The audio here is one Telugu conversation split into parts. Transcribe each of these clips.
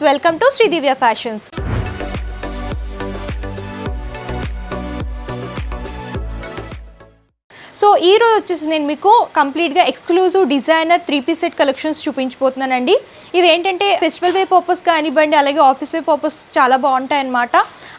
Welcome to Shri Divya fashions. So ఈ రోజు వచ్చేసి నేను మీకు కంప్లీట్గా exclusive designer 3-piece set collections చూపించబోతున్నానండి. ఇవి ఏంటంటే ఫెస్టివల్ వే పర్పస్ కానివ్వండి, అలాగే ఆఫీస్ వే పర్పస్ చాలా బాగుంటాయి అన్నమాట.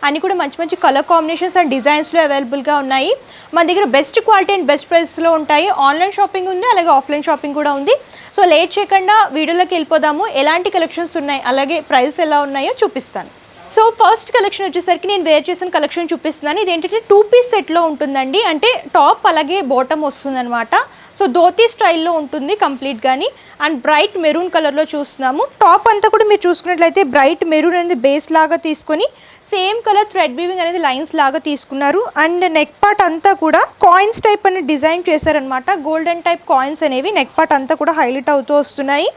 అన్నీ కూడా మంచి మంచి కలర్ కాంబినేషన్స్ అండ్ డిజైన్స్లో అవైలబుల్గా ఉన్నాయి. మన దగ్గర బెస్ట్ క్వాలిటీ అండ్ బెస్ట్ ప్రైస్లో ఉంటాయి. ఆన్లైన్ షాపింగ్ ఉంది, అలాగే ఆఫ్లైన్ షాపింగ్ కూడా ఉంది. సో లేట్ చేయకుండా వీడియోలోకి వెళ్ళిపోదాము. ఎలాంటి కలెక్షన్స్ ఉన్నాయి, అలాగే ప్రైస్ ఎలా ఉన్నాయో చూపిస్తాను. సో ఫస్ట్ కలెక్షన్ వచ్చేసరికి నేను వేర్ చేసిన కలెక్షన్ చూపిస్తున్నాను. ఇది ఏంటంటే 2-piece సెట్లో ఉంటుందండి. అంటే టాప్ అలాగే బాటమ్ వస్తుందన్నమాట. సో ధోతీ స్టైల్లో ఉంటుంది కంప్లీట్గాని. అండ్ బ్రైట్ మెరూన్ కలర్లో చూస్తున్నాము. టాప్ అంతా కూడా మీరు చూసుకున్నట్లయితే బ్రైట్ మెరూన్ అనేది బేస్ లాగా తీసుకొని సేమ్ కలర్ థ్రెడ్ వీవింగ్ అనేది లైన్స్ లాగా తీసుకున్నారు. అండ్ నెక్ పార్ట్ అంతా కూడా కాయిన్స్ టైప్ అనేది డిజైన్ చేశారనమాట. గోల్డెన్ టైప్ కాయిన్స్ అనేవి నెక్ పార్ట్ అంతా కూడా హైలైట్ అవుతూ వస్తున్నాయి.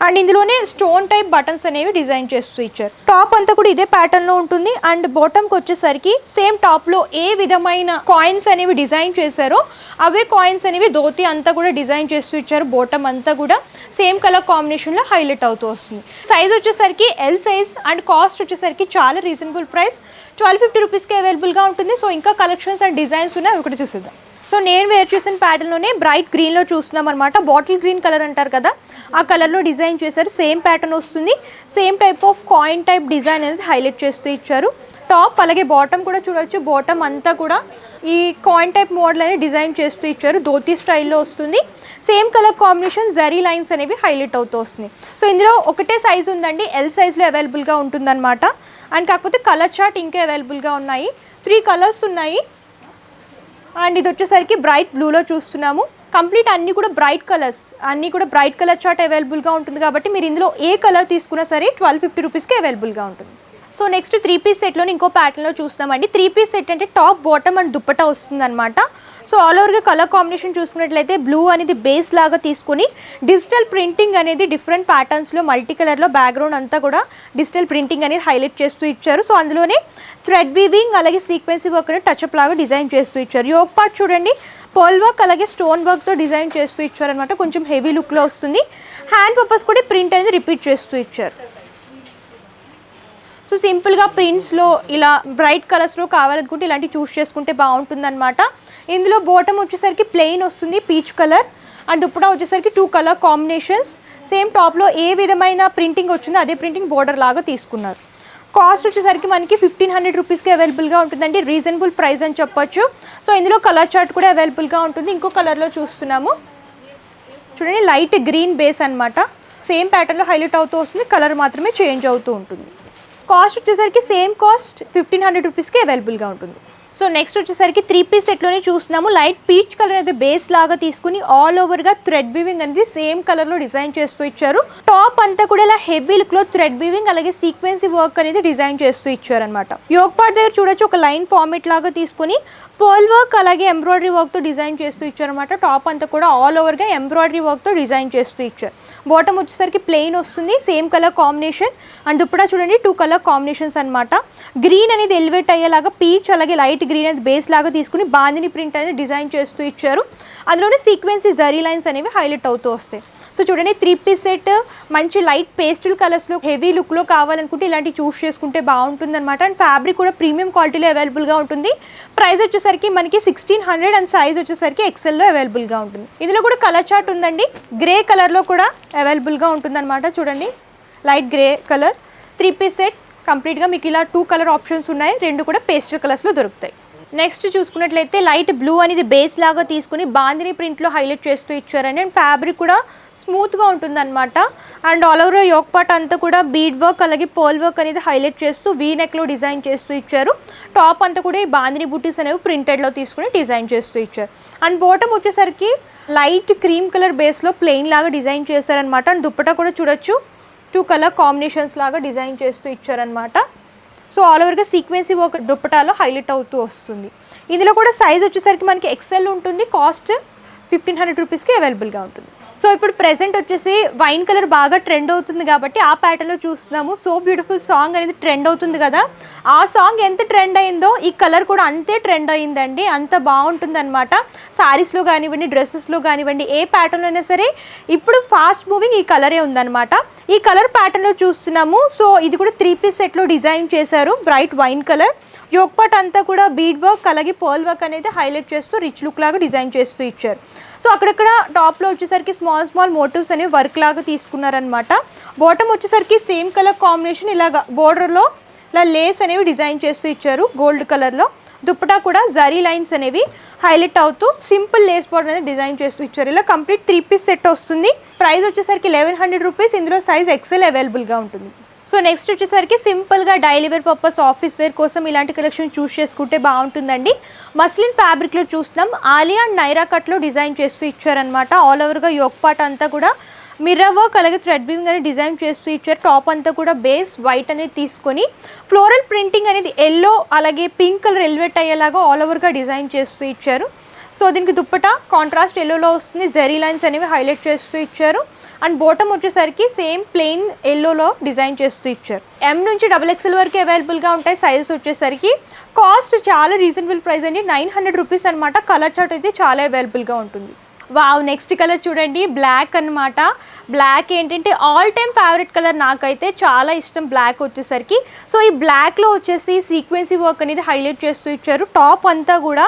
అండ్ ఇందులోనే స్టోన్ టైప్ బటన్స్ అనేవి డిజైన్ చేస్తూ ఇచ్చారు. టాప్ అంతా కూడా ఇదే ప్యాటర్న్ లో ఉంటుంది. అండ్ బాటమ్కి వచ్చేసరికి సేమ్ టాప్ లో ఏ విధమైన కాయిన్స్ అనేవి డిజైన్ చేశారో అవే కాయిన్స్ అనేవి ధోతి అంతా కూడా డిజైన్ చేస్తూ ఇచ్చారు. బాటమ్ అంతా కూడా సేమ్ కలర్ కాంబినేషన్ లో హైలైట్ అవుతూ వస్తుంది. సైజ్ వచ్చేసరికి ఎల్ సైజ్ అండ్ కాస్ట్ వచ్చేసరికి చాలా రీజనబుల్ ప్రైస్ 1250 రూపీస్కి అవైలబుల్గా ఉంటుంది. సో ఇంకా కలెక్షన్స్ అండ్ డిజైన్స్ ఉన్నాయి, ఒకటి చూసేద్దాం. సో నేను వేర్ చేసిన ప్యాటర్న్లోనే బ్రైట్ గ్రీన్లో చూస్తున్నాం అనమాట. బాటిల్ గ్రీన్ కలర్ అంటారు కదా, ఆ కలర్లో డిజైన్ చేశారు. సేమ్ ప్యాటర్న్ వస్తుంది. Same type of coin type design అనేది హైలైట్ చేస్తూ ఇచ్చారు. టాప్ అలాగే బాటమ్ కూడా చూడవచ్చు. బాటమ్ అంతా కూడా ఈ కాయిన్ టైప్ మోడల్ అనేది డిజైన్ చేస్తూ ఇచ్చారు. ధోతీ స్టైల్లో వస్తుంది. Same colour combination zari lines అనేవి హైలైట్ అవుతూ వస్తుంది. సో ఇందులో ఒకటే సైజ్ ఉందండి, ఎల్ సైజ్లో అవైలబుల్గా ఉంటుందన్నమాట. అండ్ కాకపోతే కలర్ చార్ట్ ఇంకా అవైలబుల్గా ఉన్నాయి. 3 కలర్స్ ఉన్నాయి. అండ్ ఇది వచ్చేసరికి బ్రైట్ బ్లూలో చూస్తున్నాము. కంప్లీట్ అన్నీ కూడా బ్రైట్ కలర్స్, అన్నీ కూడా బ్రైట్ కలర్ చార్ట్ అవైలబుల్గా ఉంటుంది. కాబట్టి మీరు ఇందులో ఏ కలర్ తీసుకున్నా సరే 1250 రూపీస్కి అవైలబుల్గా ఉంటుంది. సో నెక్స్ట్ 3-piece సెట్లోని ఇంకో ప్యాటర్న్లో చూస్తున్నామండి. 3-piece సెట్ అంటే టాప్ బాటమ్ అండ్ దుప్పటా వస్తుందన్నమాట. సో ఆల్ ఓవర్గా కలర్ కాంబినేషన్ చూసుకున్నట్లయితే బ్లూ అనేది బేస్ లాగా తీసుకొని డిజిటల్ ప్రింటింగ్ అనేది డిఫరెంట్ ప్యాటర్న్స్లో మల్టీ కలర్లో బ్యాక్గ్రౌండ్ అంతా కూడా డిజిటల్ ప్రింటింగ్ అనేది హైలైట్ చేస్తూ ఇచ్చారు. సో అందులోనే థ్రెడ్ వీవింగ్ అలాగే సీక్వెన్సీ వర్క్ అనేది టచ్అప్ లాగా డిజైన్ చేస్తూ ఇచ్చారు. యోక్ పార్ట్ చూడండి, పర్ల్ వర్క్ అలాగే స్టోన్ వర్క్తో డిజైన్ చేస్తూ ఇచ్చారనమాట. కొంచెం హెవీ లుక్లో వస్తుంది. హ్యాండ్ పర్పస్ కూడా ప్రింట్ అనేది రిపీట్ చేస్తూ ఇచ్చారు. సో సింపుల్గా ప్రింట్స్లో ఇలా బ్రైట్ కలర్స్లో కావాలనుకుంటే ఇలాంటివి చూస్ చేసుకుంటే బాగుంటుందన్నమాట. ఇందులో బాటమ్ వచ్చేసరికి ప్లెయిన్ వస్తుంది, పీచ్ కలర్. అండ్ దుప్పటా వచ్చేసరికి 2 కలర్ కాంబినేషన్స్. సేమ్ టాప్లో ఏ విధమైన ప్రింటింగ్ వచ్చిందో అదే ప్రింటింగ్ బోర్డర్ లాగా తీసుకున్నారు. కాస్ట్ వచ్చేసరికి మనకి 1500 రూపీస్కి అవైలబుల్గా ఉంటుందండి. రీజనబుల్ ప్రైస్ అని చెప్పొచ్చు. సో ఇందులో కలర్ చార్ట్ కూడా అవైలబుల్గా ఉంటుంది. ఇంకో కలర్లో చూస్తున్నాము చూడండి, లైట్ గ్రీన్ బేస్ అనమాట. సేమ్ ప్యాటర్న్లో హైలైట్ అవుతూ వస్తుంది, కలర్ మాత్రమే చేంజ్ అవుతూ ఉంటుంది. కాస్ట్ వచ్చేసరికి సేమ్ కాస్ట్ 1500 రూపీస్కి అవైలబుల్గా ఉంటుంది. సో నెక్స్ట్ వచ్చేసరికి 3-piece సెట్లోనే చూస్తున్నాము. లైట్ పీచ్ కలర్ అయితే బేస్ లాగా తీసుకుని ఆల్ ఓవర్గా థ్రెడ్ వీవింగ్ అనేది సేమ్ కలర్లో డిజైన్ చేస్తూ ఇచ్చారు. టాప్ అంతా కూడా ఇలా హెవీ లుక్లో థ్రెడ్ వీవింగ్ అలాగే సీక్వెన్సీ వర్క్ అనేది డిజైన్ చేస్తూ ఇచ్చారనమాట. యోక్ పార్ట్ దగ్గర చూడొచ్చు, ఒక లైన్ ఫార్మేట్ లాగా తీసుకుని పర్ల్ వర్క్ అలాగే ఎంబ్రాయిడరీ వర్క్తో డిజైన్ చేస్తూ ఇచ్చారనమాట. టాప్ అంతా కూడా ఆల్ ఓవర్గా ఎంబ్రాయిడరీ వర్క్తో డిజైన్ చేస్తూ ఇచ్చారు. బాటమ్ వచ్చేసరికి ప్లెయిన్ వస్తుంది, same colour combination. And dupatta చూడండి 2 కలర్ కాంబినేషన్స్ అనమాట. గ్రీన్ అనేది ఎలివేట్ అయ్యేలాగా పీచ్ అలాగే లైట్ గ్రీన్ అనేది బేస్ లాగా తీసుకుని బాందిని ప్రింట్ అనేది డిజైన్ చేస్తూ ఇచ్చారు. అందులోనే సీక్వెన్సీ జరీ లైన్స్ అనేవి హైలైట్ అవుతూ వస్తాయి. సో చూడండి 3-piece సెట్ మంచి లైట్ పేస్టల్ కలర్స్లో హెవీ లుక్లో కావాలనుకుంటే ఇలాంటివి చూస్ చేసుకుంటే బాగుంటుంది అనమాట. అండ్ ఫ్యాబ్రిక్ కూడా ప్రీమియం క్వాలిటీలో అవైలబుల్గా ఉంటుంది. ప్రైస్ వచ్చేసరికి మనకి 1600 అండ్ సైజ్ వచ్చేసరికి ఎక్సెల్లో అవైలబుల్గా ఉంటుంది. ఇందులో కూడా కలర్ చార్ట్ ఉందండి. గ్రే కలర్లో కూడా అవైలబుల్గా ఉంటుందన్నమాట. చూడండి light grey colour 3-piece set కంప్లీట్గా మీకు ఇలా 2 కలర్ ఆప్షన్స్ ఉన్నాయి. 2 కూడా పేస్టల్ కలర్స్లో దొరుకుతాయి. నెక్స్ట్ చూసుకున్నట్లయితే లైట్ బ్లూ అనేది బేస్ లాగా తీసుకుని బాందిని ప్రింట్లో హైలైట్ చేస్తూ ఇచ్చారండి. అండ్ ఫ్యాబ్రిక్ కూడా స్మూత్గా ఉంటుందన్నమాట. And all over yoke part అంతా కూడా బీడ్ వర్క్ అలాగే పర్ల్ వర్క్ అనేది హైలైట్ చేస్తూ వీ నెక్లో డిజైన్ చేస్తూ ఇచ్చారు. టాప్ అంతా కూడా ఈ బాందిని బుటీస్ అనేవి ప్రింటెడ్లో తీసుకుని డిజైన్ చేస్తూ ఇచ్చారు. అండ్ బాటమ్ వచ్చేసరికి లైట్ క్రీమ్ కలర్ బేస్లో ప్లెయిన్ లాగా డిజైన్ చేశారనమాట. అండ్ దుప్పటా కూడా చూడొచ్చు 2 కలర్ కాంబినేషన్స్ లాగా డిజైన్ చేస్తూ ఇచ్చారనమాట. సో ఆల్ ఓవర్గా సీక్వెన్సీ వర్క్ దుప్పటాలో హైలైట్ అవుతూ వస్తుంది. ఇందులో కూడా సైజ్ వచ్చేసరికి మనకి ఎక్సెల్ ఉంటుంది. కాస్ట్ 1500 రూపీస్కి అవైలబుల్గా ఉంటుంది. సో ఇప్పుడు ప్రెసెంట్ వచ్చేసి వైన్ కలర్ బాగా ట్రెండ్ అవుతుంది కాబట్టి ఆ ప్యాటర్న్లో చూస్తున్నాము. సో బ్యూటిఫుల్ సాంగ్ అనేది ట్రెండ్ అవుతుంది కదా, ఆ సాంగ్ ఎంత ట్రెండ్ అయిందో ఈ కలర్ కూడా అంతే ట్రెండ్ అయిందండి. అంత బాగుంటుంది అనమాట. శారీస్లో కానివ్వండి, డ్రెస్సెస్లో కానివ్వండి, ఏ ప్యాటర్న్లో అయినా సరే ఇప్పుడు ఫాస్ట్ మూవింగ్ ఈ కలరే ఉందన్నమాట. ఈ కలర్ ప్యాటర్న్లో చూస్తున్నాము. సో ఇది కూడా 3 పీస్ సెట్లో డిజైన్ చేశారు, bright wine colour. Yoke part అంతా కూడా బీడ్ వర్క్ అలాగే పర్ల్ వర్క్ అనేది హైలైట్ చేస్తూ రిచ్ లుక్ లాగా డిజైన్ చేస్తూ ఇచ్చారు. సో అక్కడక్కడ టాప్లో వచ్చేసరికి స్మాల్ మోటివ్స్ అనేవి వర్క్ లాగా తీసుకున్నారనమాట. బాటమ్ వచ్చేసరికి సేమ్ కలర్ కాంబినేషన్ ఇలాగా బోర్డర్లో ఇలా లేస్ అనేవి డిజైన్ చేస్తూ ఇచ్చారు గోల్డ్ కలర్లో. దుప్పటా కూడా జరీ లైన్స్ అనేవి హైలైట్ అవుతూ సింపుల్ లేస్ బోర్డర్ అనేది డిజైన్ చేస్తూ ఇచ్చారు. ఇలా కంప్లీట్ 3 పీస్ సెట్ వస్తుంది. ప్రైస్ వచ్చేసరికి 1100 రూపీస్. ఇందులో సైజ్ ఎక్సెల్ అవైలబుల్గా ఉంటుంది. సో నెక్స్ట్ వచ్చేసరికి సింపుల్గా daily wear purpose, office wear కోసం ఇలాంటి కలెక్షన్ చూస్ చేసుకుంటే బాగుంటుందండి. మస్లిన్ ఫ్యాబ్రిక్లో చూస్తున్నాం. ఆలియా అండ్ నైరా కట్లో డిజైన్ చేస్తూ ఇచ్చారనమాట. ఆల్ ఓవర్గా యోక్ పార్ట్ అంతా కూడా మిర్రర్ వర్క్ అలాగే థ్రెడ్ వీవింగ్ అనేది డిజైన్ చేస్తూ ఇచ్చారు. టాప్ అంతా కూడా బేస్ వైట్ అనేది తీసుకొని ఫ్లోరల్ ప్రింటింగ్ అనేది ఎల్లో అలాగే పింక్ కలర్ ఎలివేట్ అయ్యేలాగా ఆల్ ఓవర్గా డిజైన్ చేస్తూ ఇచ్చారు. సో దీనికి దుప్పటా కాంట్రాస్ట్ ఎల్లోలో వస్తుంది, జరీ లైన్స్ అనేవి హైలైట్ చేస్తూ ఇచ్చారు. అండ్ బాటమ్ వచ్చేసరికి సేమ్ ప్లెయిన్ ఎల్లోలో డిజైన్ చేస్తూ ఇచ్చారు. M నుంచి XXL వరకు అవైలబుల్గా ఉంటాయి. సైజెస్ వచ్చేసరికి కాస్ట్ చాలా రీజనబుల్ ప్రైస్ అండి, 900 రూపీస్ అనమాట. కలర్ చార్ట్ అయితే చాలా అవైలబుల్గా ఉంటుంది. వావ్, నెక్స్ట్ కలర్ చూడండి, బ్లాక్ అనమాట. బ్లాక్ ఏంటంటే ఆల్ టైమ్ ఫేవరెట్ కలర్, నాకైతే చాలా ఇష్టం బ్లాక్ వచ్చేసరికి. సో ఈ బ్లాక్లో వచ్చేసి సీక్వెన్సీ వర్క్ అనేది హైలైట్ చేస్తూ ఇచ్చారు. టాప్ అంతా కూడా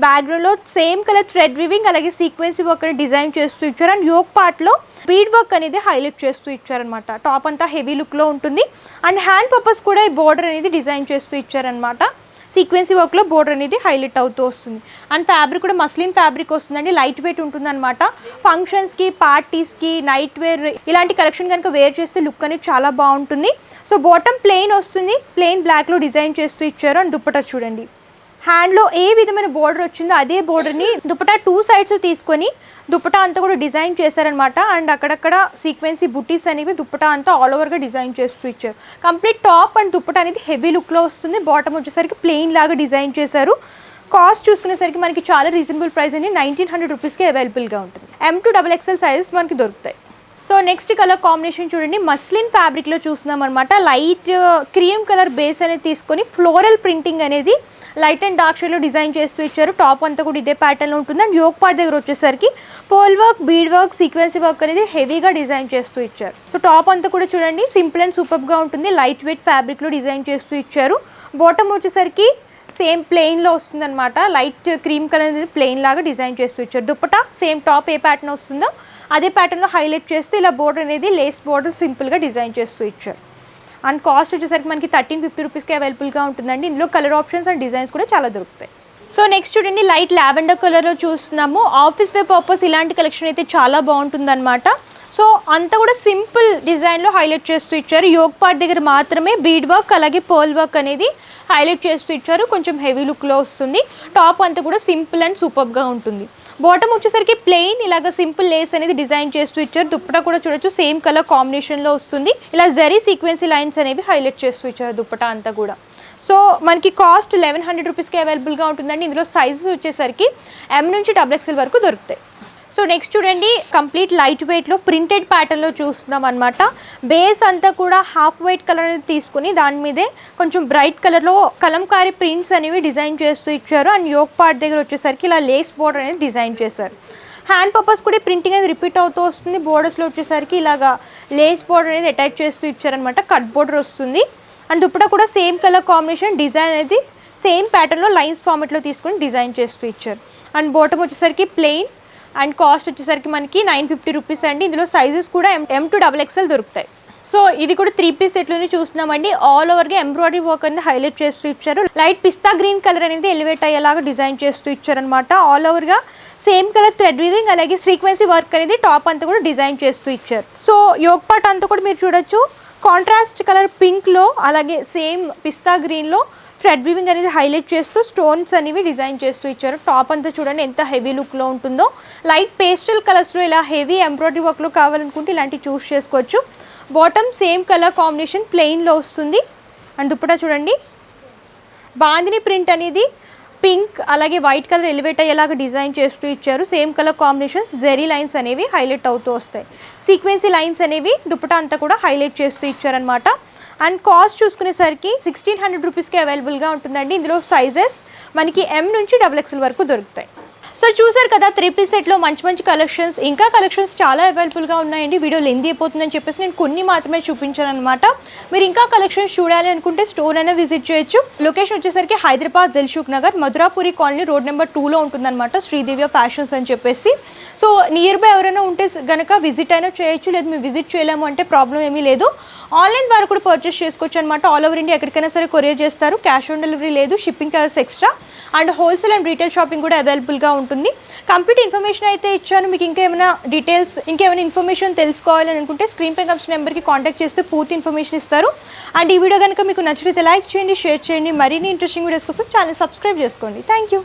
బ్యాక్గ్రౌండ్లో సేమ్ కలర్ థ్రెడ్ వీవింగ్ అలాగే సీక్వెన్సీ వర్క్ అనేది డిజైన్ చేస్తూ ఇచ్చారు. అండ్ యోక్ పార్ట్లో బీడ్ వర్క్ అనేది హైలైట్ చేస్తూ ఇచ్చారనమాట. టాప్ అంతా హెవీ లుక్లో ఉంటుంది. అండ్ హ్యాండ్ పర్పస్ కూడా ఈ బోర్డర్ అనేది డిజైన్ చేస్తూ ఇచ్చారనమాట. సీక్వెన్సీ వర్క్లో బోర్డర్ అనేది హైలైట్ అవుతూ వస్తుంది. అండ్ ఫ్యాబ్రిక్ కూడా మస్లిన్ ఫ్యాబ్రిక్ వస్తుందండి, లైట్ వెయిట్ ఉంటుందన్నమాట. ఫంక్షన్స్కి, పార్టీస్కి, నైట్ వేర్ ఇలాంటి కలెక్షన్ కనుక వేర్ చేస్తే లుక్ అనేది చాలా బాగుంటుంది. సో బాటమ్ ప్లెయిన్ వస్తుంది, ప్లెయిన్ బ్లాక్లో డిజైన్ చేస్తూ ఇచ్చారు. అండ్ దుప్పటా చూడండి, హ్యాండ్లో ఏ విధమైన బోర్డర్ వచ్చిందో అదే బోర్డర్ని దుప్పటా 2 సైడ్స్ తీసుకొని దుప్పటా అంతా కూడా డిజైన్ చేశారనమాట. అండ్ అక్కడక్కడ సీక్వెన్సీ బుటీస్ అనేవి దుప్పటా అంతా ఆల్ ఓవర్గా డిజైన్ చేస్తూ ఇచ్చారు. కంప్లీట్ టాప్ అండ్ దుప్పటా అనేది హెవీ లుక్లో వస్తుంది. బాటమ్ వచ్చేసరికి ప్లెయిన్ లాగా డిజైన్ చేశారు. కాస్ట్ చూసుకునేసరికి మనకి చాలా రీజనబుల్ ప్రైస్ అండి, 1900 రూపీస్కి అవైలబుల్గా ఉంటుంది. M to XXL సైజెస్ మనకి దొరుకుతాయి. సో నెక్స్ట్ కలర్ కాంబినేషన్ చూడండి, మస్లిన్ ఫ్యాబ్రిక్లో చూస్తున్నాం అనమాట. లైట్ క్రీమ్ కలర్ బేస్ అనేది తీసుకొని ఫ్లోరల్ ప్రింటింగ్ అనేది లైట్ అండ్ డార్క్ షేడ్లో డిజైన్ చేస్తూ ఇచ్చారు. టాప్ అంతా కూడా ఇదే ప్యాటర్న్లో ఉంటుంది. అండ్ యోక్ పార్ట్ దగ్గర వచ్చేసరికి పోల్ work, bead work, sequence work అనేది హెవీగా డిజైన్ చేస్తూ ఇచ్చారు. సో టాప్ అంతా కూడా చూడండి సింపుల్ అండ్ సూపర్గా ఉంటుంది. లైట్ వెయిట్ ఫ్యాబ్రిక్లో డిజైన్ చేస్తూ ఇచ్చారు. బాటమ్ వచ్చేసరికి సేమ్ ప్లెయిన్లో వస్తుందన్నమాట. లైట్ క్రీమ్ కలర్ అనేది ప్లెయిన్ లాగా డిజైన్ చేస్తూ ఇచ్చారు. దుప్పటా సేమ్ టాప్ ఏ ప్యాటర్న్ వస్తుందో అదే ప్యాటర్న్లో హైలైట్ చేస్తూ ఇలా బోర్డర్ అనేది లేస్ బోర్డర్ సింపుల్గా డిజైన్ చేస్తూ ఇచ్చారు. అండ్ కాస్ట్ వచ్చేసరికి మనకి 1350 రూపీస్కి అవైలబుల్గా ఉంటుందండి. ఇందులో కలర్ ఆప్షన్స్ అండ్ డిజైన్స్ కూడా చాలా దొరుకుతాయి. సో నెక్స్ట్ చూడండి, లైట్ లావెండర్ కలర్లో చూస్తున్నాము. ఆఫీస్ వేర్ పర్పస్ ఇలాంటి కలెక్షన్ అయితే చాలా బాగుంటుందన్నమాట. సో అంతా కూడా సింపుల్ డిజైన్లో హైలైట్ చేస్తూ ఇచ్చారు. యోక్ పార్ట్ దగ్గర మాత్రమే బీడ్ వర్క్ అలాగే పర్ల్ వర్క్ అనేది హైలైట్ చేస్తూ ఇచ్చారు. కొంచెం హెవీ లుక్లో వస్తుంది. టాప్ అంతా కూడా సింపుల్ అండ్ సూపర్గా ఉంటుంది. బాటమ్ వచ్చేసరికి ప్లెయిన్ ఇలాగ సింపుల్ లేస్ అనేది డిజైన్ చేస్తూ ఇచ్చారు. దుప్పటా కూడా చూడొచ్చు సేమ్ కలర్ కాంబినేషన్లో వస్తుంది. ఇలా జరీ సీక్వెన్సీ లైన్స్ అనేవి హైలైట్ చేస్తూ ఇచ్చారు దుప్పటా అంతా కూడా. సో మనకి కాస్ట్ 1100 రూపీస్కి అవైలబుల్గా ఉంటుందండి. ఇందులో సైజెస్ వచ్చేసరికి M నుంచి XXL వరకు దొరుకుతాయి. సో నెక్స్ట్ చూడండి, కంప్లీట్ లైట్ వెయిట్లో ప్రింటెడ్ ప్యాటర్న్లో చూస్తున్నాం అనమాట. బేస్ అంతా కూడా హాఫ్ వైట్ కలర్ అనేది తీసుకుని దాని మీదే కొంచెం బ్రైట్ కలర్లో కలంకారీ ప్రింట్స్ అనేవి డిజైన్ చేస్తూ ఇచ్చారు. అండ్ యోక్ పార్ట్ దగ్గర వచ్చేసరికి ఇలా లేస్ బోర్డర్ అనేది డిజైన్ చేశారు. హ్యాండ్ పర్పస్ కూడా ప్రింటింగ్ అనేది రిపీట్ అవుతూ వస్తుంది. బోర్డర్స్లో వచ్చేసరికి ఇలాగా లేస్ బోర్డర్ అనేది అటాచ్ చేస్తూ ఇచ్చారనమాట. కట్ బోర్డర్ వస్తుంది. అండ్ దుప్పటా కూడా సేమ్ కలర్ కాంబినేషన్ డిజైన్ అనేది సేమ్ ప్యాటర్న్లో లైన్స్ ఫార్మెట్లో తీసుకొని డిజైన్ చేస్తూ ఇచ్చారు. అండ్ బాటమ్ వచ్చేసరికి ప్లెయిన్ అండ్ కాస్ట్ వచ్చేసరికి మనకి 950 రూపీస్ అండి. ఇందులో సైజెస్ కూడా M to XXL దొరుకుతాయి. సో ఇది కూడా 3 పీస్ సెట్లోనే చూస్తున్నామండి. ఆల్ ఓవర్గా ఎంబ్రాయిడరీ వర్క్ అనేది హైలైట్ చేస్తూ ఇచ్చారు. లైట్ పిస్తా గ్రీన్ కలర్ అనేది ఎలివేట్ అయ్యేలాగా డిజైన్ చేస్తూ ఇచ్చారనమాట. ఆల్ ఓవర్గా సేమ్ కలర్ థ్రెడ్ వీవింగ్ అలాగే సీక్వెన్సీ వర్క్ అనేది టాప్ అంతా కూడా డిజైన్ చేస్తూ ఇచ్చారు. సో యోక్ పార్ట్ అంతా కూడా మీరు చూడొచ్చు కాంట్రాస్ట్ కలర్ పింక్లో అలాగే సేమ్ పిస్తా గ్రీన్లో థ్రెడ్ వీవింగ్ అనేది హైలైట్ చేస్తూ స్టోన్స్ అనేవి డిజైన్ చేస్తూ ఇచ్చారు. టాప్ అంతా చూడండి ఎంత హెవీ లుక్లో ఉంటుందో. లైట్ పేస్టల్ కలర్స్లో ఇలా హెవీ ఎంబ్రాయిడరీ వర్క్లో కావాలనుకుంటే ఇలాంటివి చూస్ చేసుకోవచ్చు. బాటమ్ సేమ్ కలర్ కాంబినేషన్ ప్లెయిన్లో వస్తుంది. అండ్ దుప్పటా చూడండి బాందిని ప్రింట్ అనేది పింక్ అలాగే వైట్ కలర్ ఎలివేట్ అయ్యేలాగా డిజైన్ చేస్తూ ఇచ్చారు. Same colour combinations, zari lines అనేవి హైలైట్ అవుతూ వస్తాయి. సీక్వెన్సీ లైన్స్ అనేవి దుపట్టా అంతా కూడా హైలైట్ చేస్తూ ఇచ్చారనమాట. అండ్ కాస్ట్ చూసుకునేసరికి 1600 రూపీస్కి అవైలబుల్గా ఉంటుందండి. ఇందులో సైజెస్ మనకి M నుంచి XXL వరకు దొరుకుతాయి. సో చూసారు కదా 3-piece సెట్లో మంచి మంచి కలెక్షన్స్, ఇంకా కలెక్షన్స్ చాలా అవైలబుల్గా ఉన్నాయండి. వీడియో లెంత్ అయిపోతుందని చెప్పేసి నేను కొన్ని మాత్రమే చూపించాను అనమాట. మీరు ఇంకా కలెక్షన్స్ చూడాలి అనుకుంటే స్టోర్ అయినా విజిట్ చేయొచ్చు. లొకేషన్ వచ్చేసరికి Hyderabad Dilsukh Nagar Madhurapuri colony road number 2లో ఉంటుందన్నమాట, శ్రీదివ్య ఫ్యాషన్స్ అని చెప్పేసి. సో నియర్ బై ఎవరైనా ఉంటే గనక విజిట్ అయినా చేయొచ్చు, లేదు మేము విజిట్ చేయలేము అంటే ప్రాబ్లం ఏమీ లేదు. ఆన్లైన్ ద్వారా కూడా పర్చేస్ చేసుకోవచ్చు అనమాట. ఆల్ ఓవర్ ఇండియా ఎక్కడికైనా సరే కొరియర్ చేస్తారు. క్యాష్ ఆన్ డెలివరీ లేదు, shipping charges extra. And wholesale and retail shopping కూడా అవైలబుల్గా ఉంటుంది. కంప్లీట్ ఇన్ఫర్మేషన్ అయితే ఇచ్చాను. మీకు ఇంకా ఏమైనా డీటెయిల్స్, ఇంకేమైనా ఇన్ఫర్మేషన్ తెలుసుకోవాలని అనుకుంటే స్క్రీన్ పై కనిపిస్తున్న నెంబర్కి కాంటాక్ట్ చేస్తే పూర్తి ఇన్ఫర్మేషన్ ఇస్తారు. అండ్ ఈ వీడియో కనుక మీకు నచ్చితే లైక్ చేయండి, షేర్ చేయండి. మరిన్ని ఇంట్రెస్టింగ్ వీడియోస్ కోసం ఛానల్ సబ్స్క్రైబ్ చేసుకోండి. Thank you.